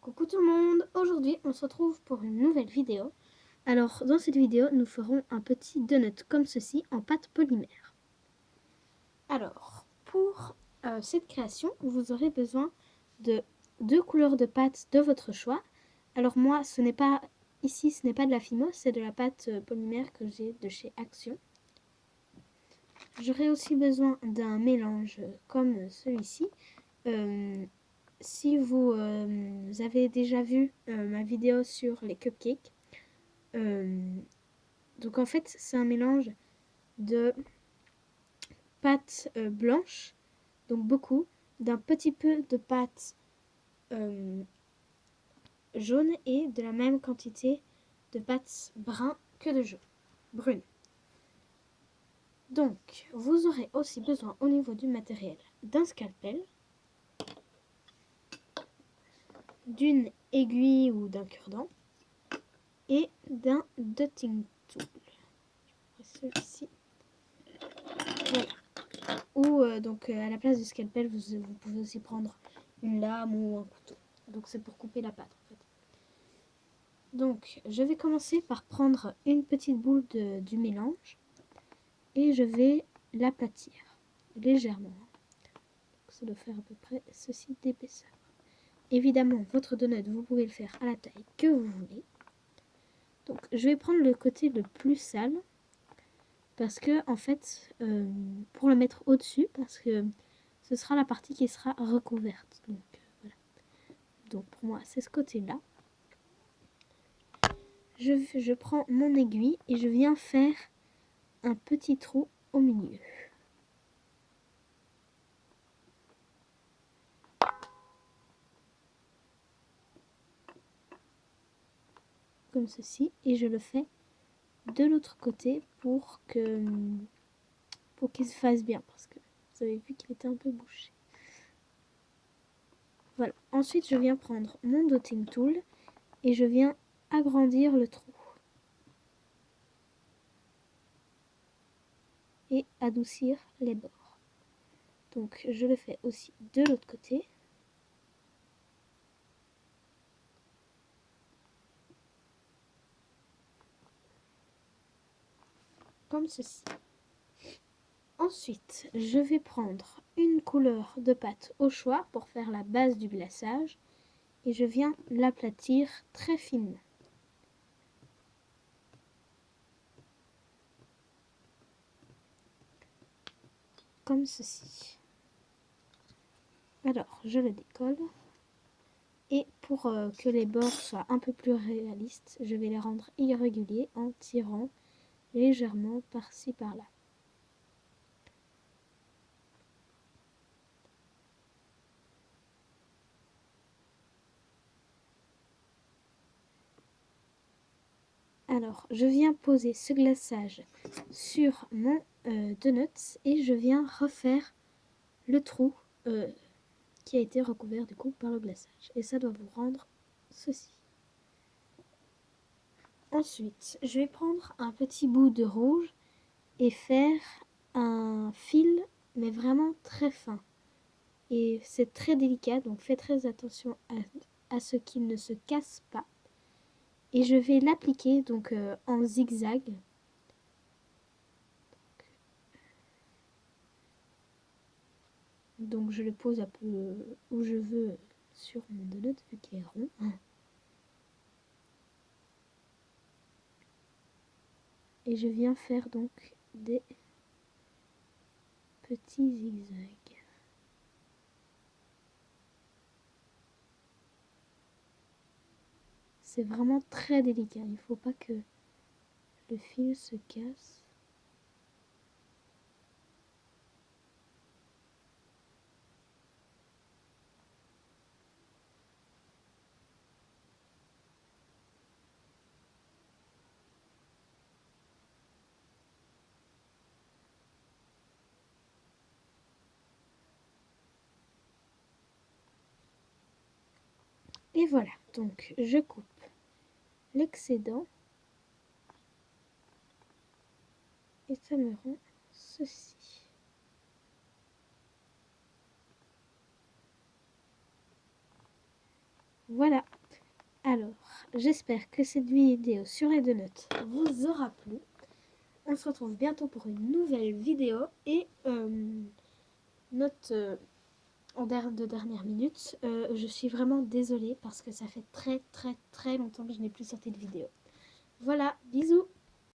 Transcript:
Coucou tout le monde, aujourd'hui on se retrouve pour une nouvelle vidéo. Alors dans cette vidéo nous ferons un petit donut comme ceci en pâte polymère. Alors pour cette création vous aurez besoin de 2 couleurs de pâte de votre choix. Alors moi ce n'est pas de la Fimo, c'est de la pâte polymère que j'ai de chez Action. J'aurai aussi besoin d'un mélange comme celui-ci. Si vous avez déjà vu ma vidéo sur les cupcakes, donc en fait c'est un mélange de pâte blanche, donc beaucoup, d'un petit peu de pâte jaune et de la même quantité de pâte brun que de brune. Donc vous aurez aussi besoin au niveau du matériel d'un scalpel, d'une aiguille ou d'un cure-dent et d'un dotting tool. Celui-ci. Voilà. Ou donc à la place du scalpel, vous pouvez aussi prendre une lame ou un couteau. Donc c'est pour couper la pâte en fait. Donc je vais commencer par prendre une petite boule du mélange et je vais l'aplatir légèrement. Donc, ça doit faire à peu près ceci d'épaisseur. Évidemment, votre donut, vous pouvez le faire à la taille que vous voulez. Donc je vais prendre le côté le plus sale parce que en fait, pour le mettre au-dessus, parce que ce sera la partie qui sera recouverte. Donc voilà. Donc pour moi, c'est ce côté-là. Je prends mon aiguille et je viens faire un petit trou au milieu. Comme ceci. Et je le fais de l'autre côté pour qu'il se fasse bien. Parce que vous avez vu qu'il était un peu bouché. Voilà. Ensuite, je viens prendre mon dotting tool et je viens agrandir le trou. Et adoucir les bords. Donc je le fais aussi de l'autre côté. Comme ceci. Ensuite, je vais prendre une couleur de pâte au choix pour faire la base du glaçage et je viens l'aplatir très finement. Comme ceci. Alors, je le décolle. Et pour que les bords soient un peu plus réalistes, je vais les rendre irréguliers en tirant légèrement par-ci par-là. Alors, je viens poser ce glaçage sur mon donut et je viens refaire le trou qui a été recouvert du coup par le glaçage. Et ça doit vous rendre ceci. Ensuite, je vais prendre un petit bout de rouge et faire un fil, mais vraiment très fin. Et c'est très délicat, donc faites très attention à ce qu'il ne se casse pas. Et je vais l'appliquer donc en zigzag. Donc je le pose un peu où je veux sur mon donut vu qu'il est rond. Et je viens faire donc des petits zigzags. C'est vraiment très délicat, il ne faut pas que le fil se casse. Et voilà, donc je coupe l'excédent et ça me rend ceci. Voilà. j'espère que cette vidéo sur les 2 notes vous aura plu. On se retrouve bientôt pour une nouvelle vidéo et note de dernière minute. Je suis vraiment désolée parce que ça fait très longtemps que je n'ai plus sorti de vidéo. Voilà, bisous!